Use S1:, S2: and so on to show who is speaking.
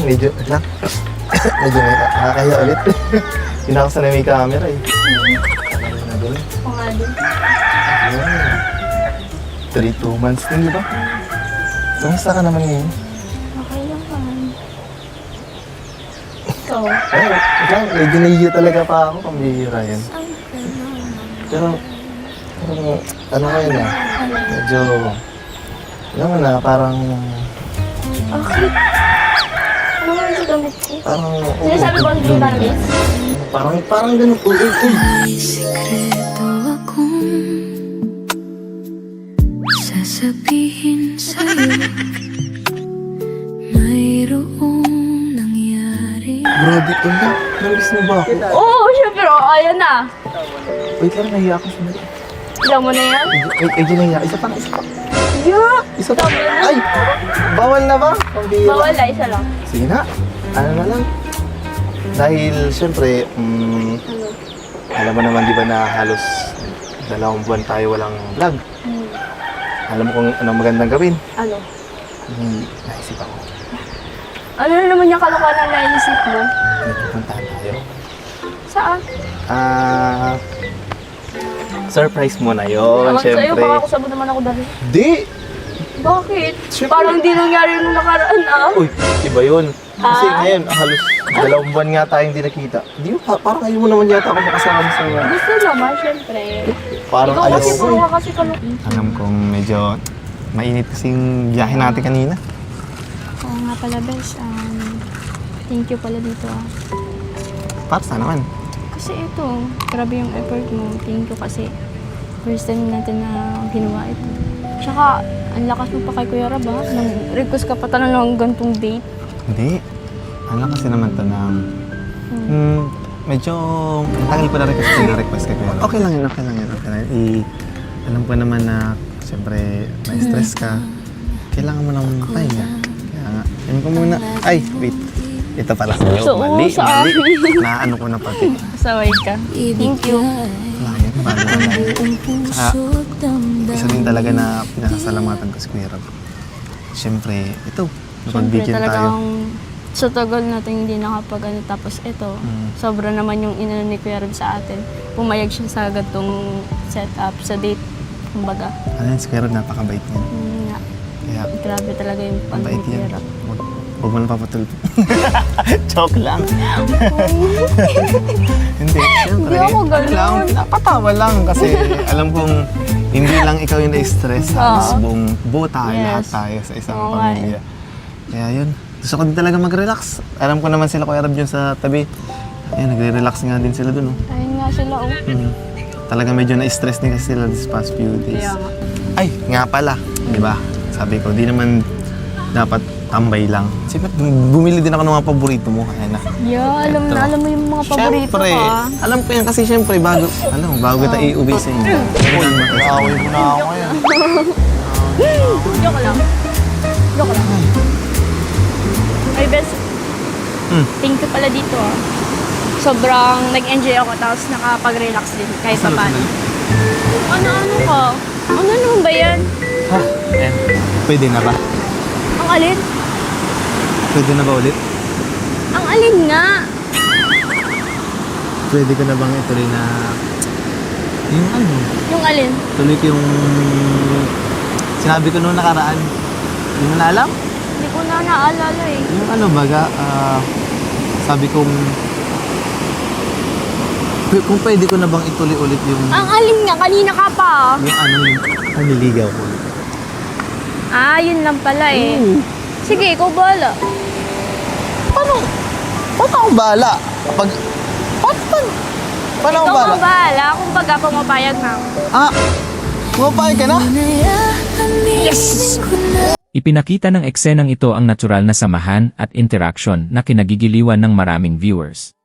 S1: medyo, lang. Medyo nakakaya ulit. Pinakasan na may camera eh. Nagaling.
S2: Pangalan.
S1: 2 months din, di ba? Kamusta ka naman ngayon?
S2: Okay lang naman. Ikaw?
S1: Lang, medyo nahihiya talaga pa ako kung bihira yan. Pero, ano kayo na? Medyo, alam mo na, parang,
S2: Okay. Ano nga yung damit ko?
S1: parang,
S2: Sinasabi ko hindi Barbies?
S1: parang ganun po.
S3: May sikreto akong sasabihin sa'yo. Mayroong nangyari.
S1: Grabe ko na. Namiss mo ba ako?
S2: Oo, syempre. Oh, ayan na.
S1: Wait lang, nahiya ako sa mga.
S2: Ilang mo na yan?
S1: Medyo nahiya. Isa pa.
S2: Yeah.
S1: Isa pa. Ay! Bawal na ba? Pambihira.
S2: Bawal na, isa lang.
S1: Sige na. Ano na lang. Dahil, syempre, alam mo naman, di ba, na halos 2 buwan tayo walang vlog. Alam mo kung anong magandang gawin.
S2: Ano?
S1: Naisip ako.
S2: Ano na naman yung kalokohan na naisip mo?
S1: Nagpupuntahan tayo.
S2: Saan?
S1: Surprise mo na yun,
S2: Naman sa'yo,
S1: syempre.
S2: baka kusabot naman ako dali.
S1: Di!
S2: Bakit?
S1: Siyempre.
S2: Parang di nangyari nung nakaraan ah.
S1: Uy, iba yun. Kasi
S2: Ah?
S1: ngayon, halos 2 buwan nga tayong hindi nakita. Di ba, parang ayaw mo naman yata ako makasama sa
S2: Gusto naman, syempre.
S1: parang
S2: Ikaw kasi
S1: alas.
S2: puro ka kasi kalokohan.
S1: Alam kong medyo mainit kasing biyahe natin kanina.
S2: Oo nga pala, Bes. Thank you pala dito ah.
S1: Para saan naman?
S2: Kasi ito, grabe yung effort mo. Thank you kasi first time natin na ginawa ito. Tsaka, ang lakas mo pa kay Kuya Rab ha. Nang request ka pa talaga ng gantong date.
S1: Hindi. Alam kasi naman to na medyo ang tagal ko na rin kasi na-request kay Kuya. Okay lang yun, okay lang yun. Okay lang yun. Alam ko naman na siyempre na-stress ka. Kailangan mo ng pahinga. Kaya nga, yun ko muna. Ay, wait. Ito pala sa'yo.
S2: So,
S1: mali,
S2: sa
S1: mali.
S2: akin.
S1: Naano ko na pati.
S2: Saway ka. Thank you.
S1: Wala yun, paano na yun. Saka, isa din talaga na pinasasalamatan ko si Kuya Rob. Siyempre, ito,
S2: Siyempre
S1: napagbigyan tayo.
S2: talagang sa tagal natin hindi nakapag tapos ito, sobra naman yung inano ni Kuya Rab sa atin. Pumayag siya sa gantong setup, sa date, kumbaga.
S1: Ano yun, si Kuya Rob, napakabait niya.
S2: Nga,
S1: Kaya,
S2: grabe talaga yung
S1: ang
S2: ni
S1: bait
S2: Kuya
S1: yan.
S2: Rab.
S1: Huwag mo na papatulpo. Joke lang. Hindi, siyempre.
S2: Hindi ako ganun.
S1: Lang, napatawa lang kasi alam kong hindi lang ikaw yung na-stress. Halos buo tayo,
S2: Yes.
S1: lahat tayo sa isang
S2: Oo nga
S1: pamilya. Kaya yun, gusto ko din talaga mag-relax. Alam ko naman sila Kuya Rab yun sa tabi. Ayan, nagre-relax nga din sila dun. Oh.
S2: Ayun nga sila, oh.
S1: Talaga medyo na-stress din kasi sila this past few days.
S2: Kaya nga.
S1: Ay, nga pala, di ba? Sabi ko, di naman dapat tambay lang. Siyempre, bumili din ako ng mga paborito mo. Ayan na.
S2: Yeah, alam mo yung mga paborito
S1: Siyempre,
S2: ko, ah.
S1: alam ko yan kasi siyempre, bago kita iuwi sa inyo. Uy, nakawin mo na ako yan.
S2: Joke lang. Joke lang. Ay, best. Thank you pala dito, ah. Sobrang nag-enjoy ako tapos nakapag-relax din kahit pa paano. Ano ka? Ano naman ba yan?
S1: Ha? Ayan. Pwede na ba?
S2: Ang alin?
S1: Pwede na ba ulit?
S2: Ang alin nga?
S1: Pwede ko na bang ituloy na... Yung ano?
S2: Yung alin?
S1: Tuloy ko yung... Sinabi ko noong nakaraan. Hindi mo na alam?
S2: Hindi ko na naalala eh.
S1: Yung ano baga, sabi kong... Kung pwede ko na bang ituloy ulit yung...
S2: Ang alin nga? Kanina ka pa ah.
S1: Yung ano yung panliligaw ko.
S2: Ah, yun lang pala eh. Sige, ikaw bahala.
S1: Paano ako bahala? Paano ako
S2: Ikaw
S1: bahala?
S2: ang bahala kung baga pumapayag na ako.
S1: Ah, pumapayag ka na?
S3: Yes!
S4: Ipinakita ng eksenang ito ang natural na samahan at interaction na kinagigiliwan ng maraming viewers.